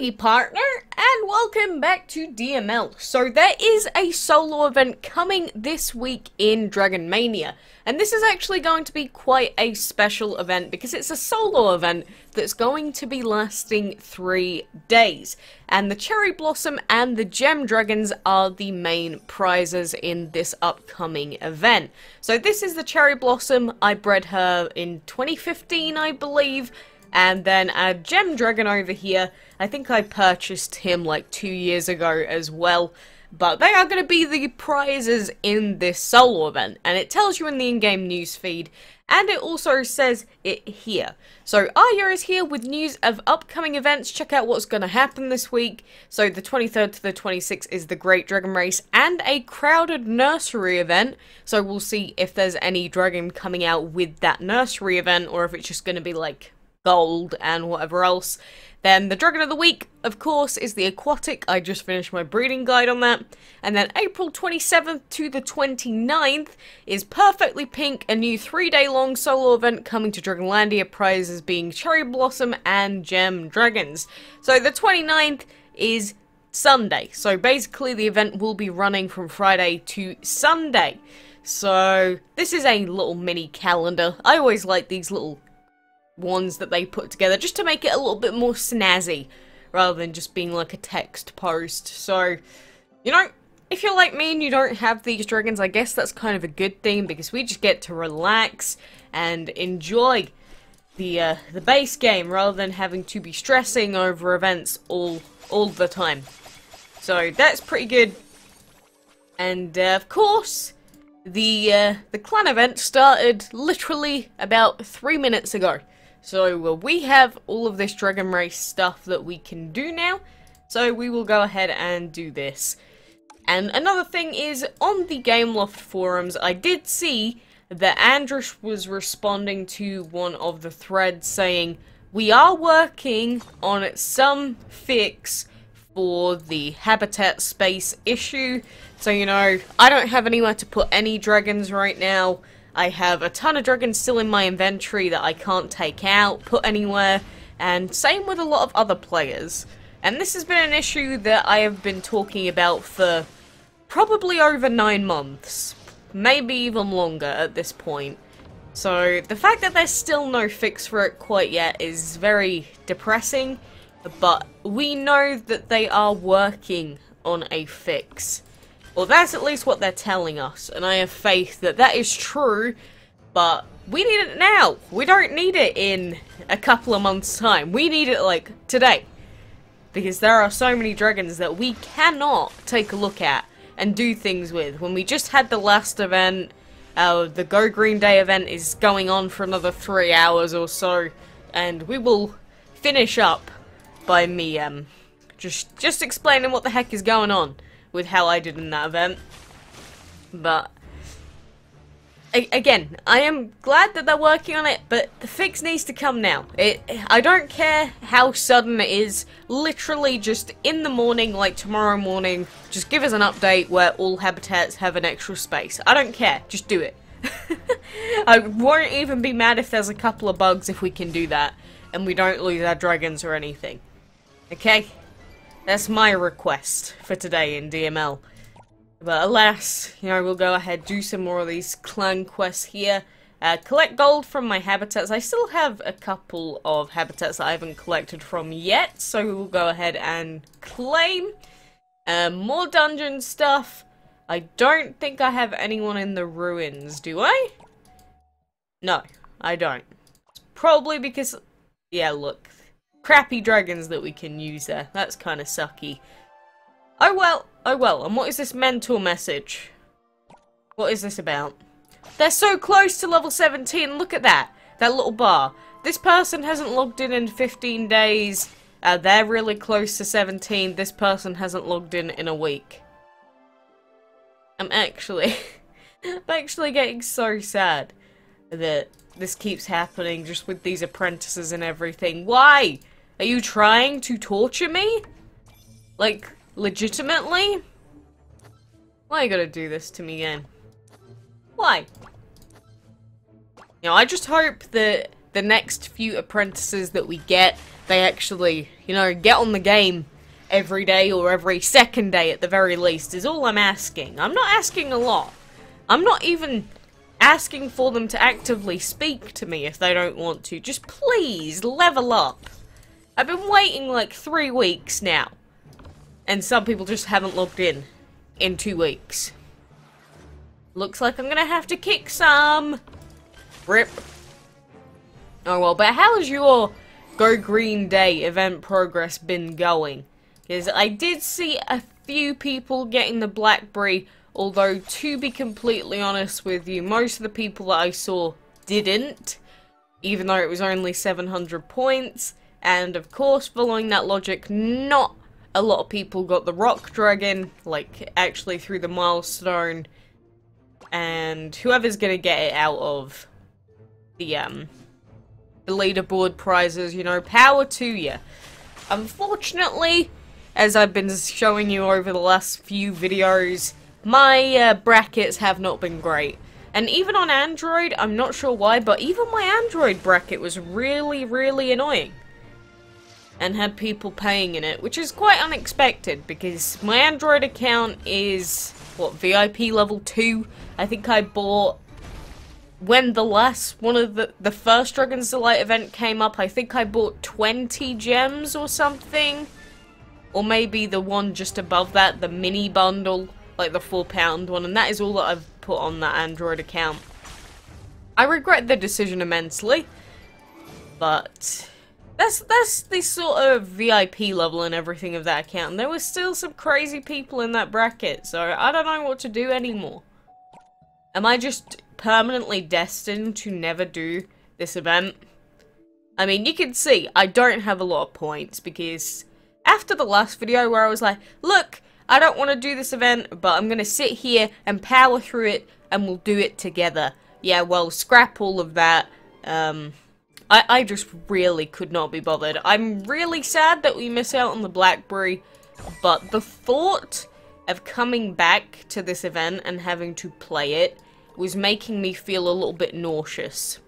Howdy partner, and welcome back to DML. So there is a solo event coming this week in Dragon Mania, and this is actually going to be quite a special event because it's a solo event that's going to be lasting 3 days. And the Cherry Blossom and the Gem Dragons are the main prizes in this upcoming event. So this is the Cherry Blossom. I bred her in 2015, I believe. And then a Gem Dragon over here, I think I purchased him like 2 years ago as well. But they are going to be the prizes in this solo event. And it tells you in the in-game news feed. And it also says it here. So Arya is here with news of upcoming events. Check out what's going to happen this week. So the 23rd to the 26th is the Great Dragon Race and a crowded nursery event. So we'll see if there's any dragon coming out with that nursery event or if it's just going to be like gold and whatever else. Then the Dragon of the Week, of course, is the aquatic. I just finished my breeding guide on that. And then April 27th to the 29th is Perfectly Pink, a new 3-day long solo event coming to Dragonlandia, prizes being Cherry Blossom and Gem Dragons. So the 29th is Sunday. So basically the event will be running from Friday to Sunday. So this is a little mini calendar. I always like these little ones that they put together just to make it a little bit more snazzy rather than just being like a text post. So, you know, if you're like me and you don't have these dragons, I guess that's kind of a good thing because we just get to relax and enjoy the base game rather than having to be stressing over events all the time. So that's pretty good. And of course, the clan event started literally about 3 minutes ago. So we have all of this Dragon Race stuff that we can do now. So we will go ahead and do this. And another thing is, on the Gameloft forums, I did see that Andrish was responding to one of the threads saying, we are working on some fix for the habitat space issue. So, you know, I don't have anywhere to put any dragons right now. I have a ton of dragons still in my inventory that I can't take out, put anywhere, and same with a lot of other players. And this has been an issue that I have been talking about for probably over 9 months, maybe even longer at this point. So the fact that there's still no fix for it quite yet is very depressing, but we know that they are working on a fix. Well, that's at least what they're telling us, and I have faith that that is true, but we need it now. We don't need it in a couple of months' time. We need it, like, today. Because there are so many dragons that we cannot take a look at and do things with. When we just had the last event, the Go Green Day event is going on for another 3 hours or so, and we will finish up by me, just explaining what the heck is going on with how I did in that event. But again, I am glad that they're working on it, but the fix needs to come now. I don't care how sudden it is. Literally just in the morning, like tomorrow morning, just give us an update where all habitats have an extra space. I don't care, just do it. I won't even be mad if there's a couple of bugs if we can do that and we don't lose our dragons or anything. Okay? That's my request for today in DML. But alas, you know, we'll go ahead, do some more of these clan quests here. Collect gold from my habitats. I still have a couple of habitats that I haven't collected from yet, so we will go ahead and claim. More dungeon stuff. I don't think I have anyone in the ruins, do I? No, I don't. It's probably because, yeah, look. Crappy dragons that we can use there. That's kind of sucky. Oh well, oh well. And what is this mentor message? What is this about? They're so close to level 17. Look at that. That little bar. This person hasn't logged in 15 days. They're really close to 17. This person hasn't logged in a week. I'm actually getting so sad that this keeps happening just with these apprentices and everything. Why? Are you trying to torture me? Like, legitimately? Why you gotta do this to me again? Why? You know, I just hope that the next few apprentices that we get, they actually, you know, get on the game every day or every second day at the very least is all I'm asking. I'm not asking a lot. I'm not even asking for them to actively speak to me if they don't want to. Just please level up. I've been waiting like 3 weeks now. And some people just haven't logged in 2 weeks. Looks like I'm gonna have to kick some. Rip. Oh well, but how has your Go Green Day event progress been going? Because I did see a few people getting the Blackberry, although to be completely honest with you, most of the people that I saw didn't, even though it was only 700 points, and of course, following that logic, not a lot of people got the Rock Dragon, like, actually through the milestone, and whoever's gonna get it out of the leaderboard prizes, you know, power to you. Unfortunately, as I've been showing you over the last few videos, my brackets have not been great. And even on Android, I'm not sure why, but even my Android bracket was really, really annoying. And had people paying in it, which is quite unexpected, because my Android account is, what, VIP level 2? I think I bought, when the last one of the first Dragon's Delight event came up, I think I bought 20 gems or something. Or maybe the one just above that, the mini bundle, like the £4 one, and that is all that I've put on that Android account. I regret the decision immensely, but that's the sort of VIP level and everything of that account. And there were still some crazy people in that bracket, so I don't know what to do anymore. Am I just permanently destined to never do this event? I mean, you can see I don't have a lot of points, because after the last video where I was like, look, I don't want to do this event, but I'm going to sit here and power through it, and we'll do it together. Yeah, well, scrap all of that. I just really could not be bothered. I'm really sad that we miss out on the Blackberry, but the thought of coming back to this event and having to play it was making me feel a little bit nauseous.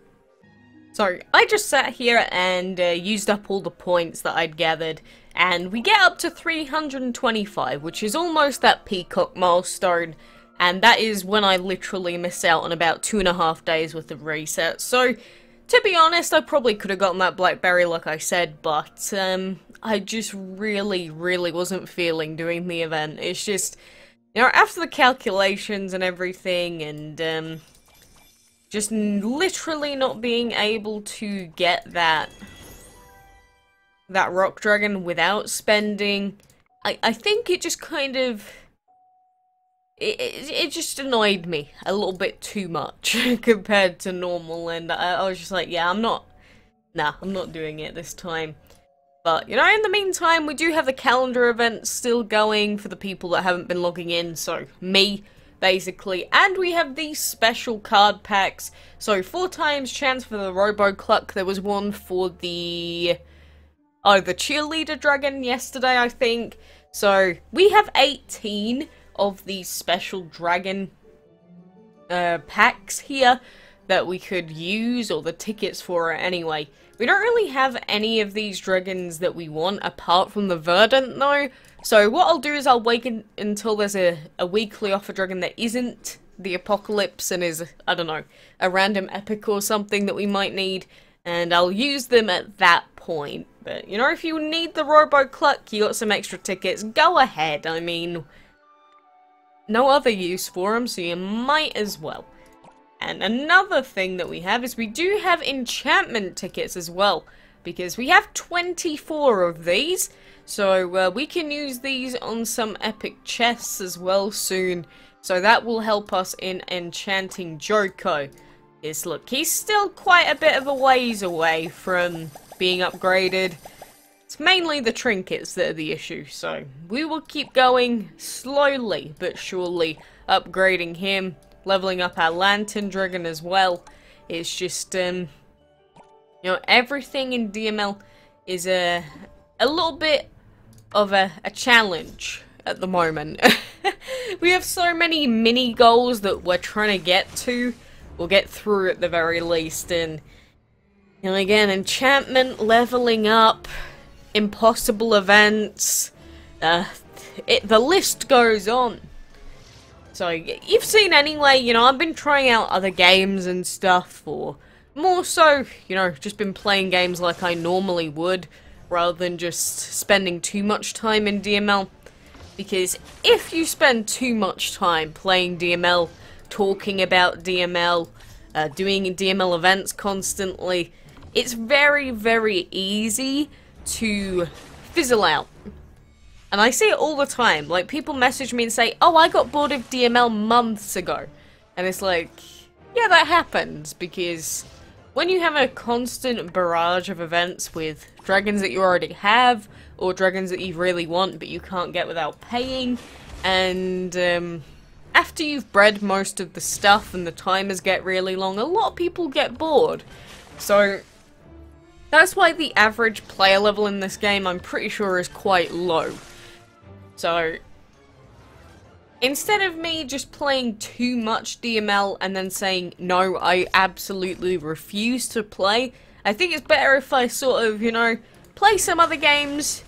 So, I just sat here and used up all the points that I'd gathered, and we get up to 325, which is almost that peacock milestone, and that is when I literally miss out on about 2.5 days worth of resets. So, to be honest, I probably could have gotten that Blackberry like I said, but I just really, really wasn't feeling doing the event. It's just, you know, after the calculations and everything, and just literally not being able to get that Rock Dragon without spending, I think it just kind of, it just annoyed me a little bit too much compared to normal, and I was just like, yeah, I'm not doing it this time. But, you know, in the meantime, we do have the calendar events still going for the people that haven't been logging in, so me, basically. And we have these special card packs. So, 4 times chance for the Robo-Cluck. There was one for the cheerleader dragon yesterday, I think. So, we have 18 of these special dragon packs here that we could use, or the tickets for it anyway. We don't really have any of these dragons that we want, apart from the Verdant, though. So what I'll do is I'll wait until there's a weekly offer dragon that isn't the Apocalypse and is, I don't know, a random epic or something that we might need, and I'll use them at that point. But, you know, if you need the Robo-Cluck, you got some extra tickets, go ahead. I mean, no other use for them, so you might as well. And another thing that we have is we do have enchantment tickets as well, because we have 24 of these, so we can use these on some epic chests as well soon, so that will help us in enchanting Joko. Yes, look, he's still quite a bit of a ways away from being upgraded. It's mainly the trinkets that are the issue, so we will keep going slowly but surely, upgrading him. Leveling up our Lantern Dragon as well. It's just, you know, everything in DML is a little bit of a challenge at the moment. We have so many mini goals that we're trying to get to, or get through at the very least, and, you know, again, enchantment, leveling up, impossible events. The list goes on. So, you've seen anyway, you know, I've been trying out other games and stuff, or more so, you know, just been playing games like I normally would, rather than just spending too much time in DML. Because if you spend too much time playing DML, talking about DML, doing DML events constantly, it's very, very easy to fizzle out. And I see it all the time. Like, people message me and say, oh, I got bored of DML months ago. And it's like, yeah, that happens. Because when you have a constant barrage of events with dragons that you already have, or dragons that you really want but you can't get without paying, and after you've bred most of the stuff and the timers get really long, a lot of people get bored. So that's why the average player level in this game, I'm pretty sure, is quite low. So, instead of me just playing too much DML and then saying, no, I absolutely refuse to play, I think it's better if I sort of, you know, play some other games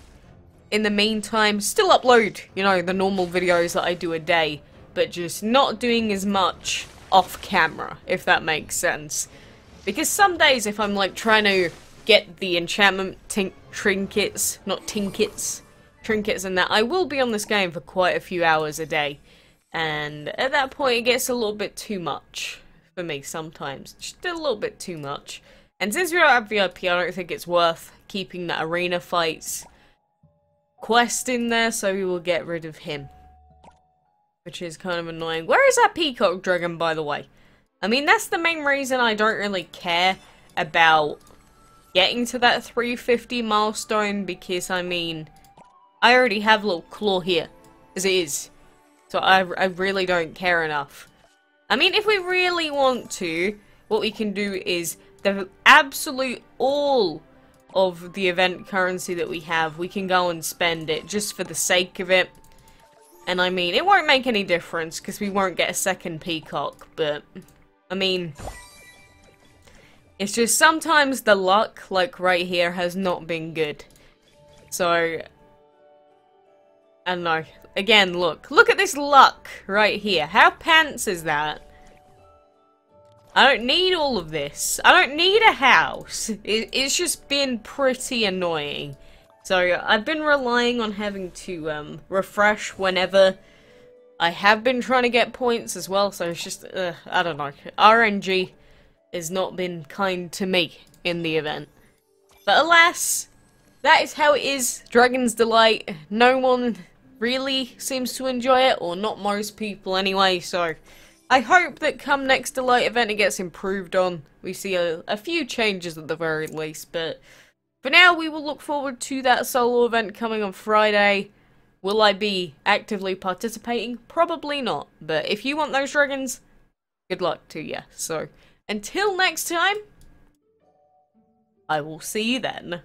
in the meantime, still upload, you know, the normal videos that I do a day, but just not doing as much off camera, if that makes sense. Because some days, if I'm like trying to get the enchantment trinkets, not tinkets, trinkets and that, I will be on this game for quite a few hours a day, and at that point it gets a little bit too much for me sometimes, just a little bit too much. And since we don't have VIP, I don't think it's worth keeping that arena fights quest in there, so we will get rid of him, which is kind of annoying. Where is that peacock dragon, by the way? I mean, that's the main reason I don't really care about getting to that 350 milestone, because I mean, I already have a little claw here, as it is. So I really don't care enough. I mean, if we really want to, what we can do is the absolute all of the event currency that we have, we can go and spend it just for the sake of it. And I mean, it won't make any difference because we won't get a second peacock, but I mean, it's just sometimes the luck, like right here, has not been good. So I don't know. Again, look at this luck right here. How pants is that? I don't need all of this. I don't need a house. It's just been pretty annoying. So I've been relying on having to refresh whenever I have been trying to get points as well. So it's just, I don't know. RNG has not been kind to me in the event. But alas, that is how it is. Dragon's Delight. No one really seems to enjoy it, or not most people anyway, so I hope that come next Delight event it gets improved on. We see a few changes at the very least, but for now we will look forward to that solo event coming on Friday. Will I be actively participating? Probably not, but if you want those dragons, good luck to you. So until next time, I will see you then.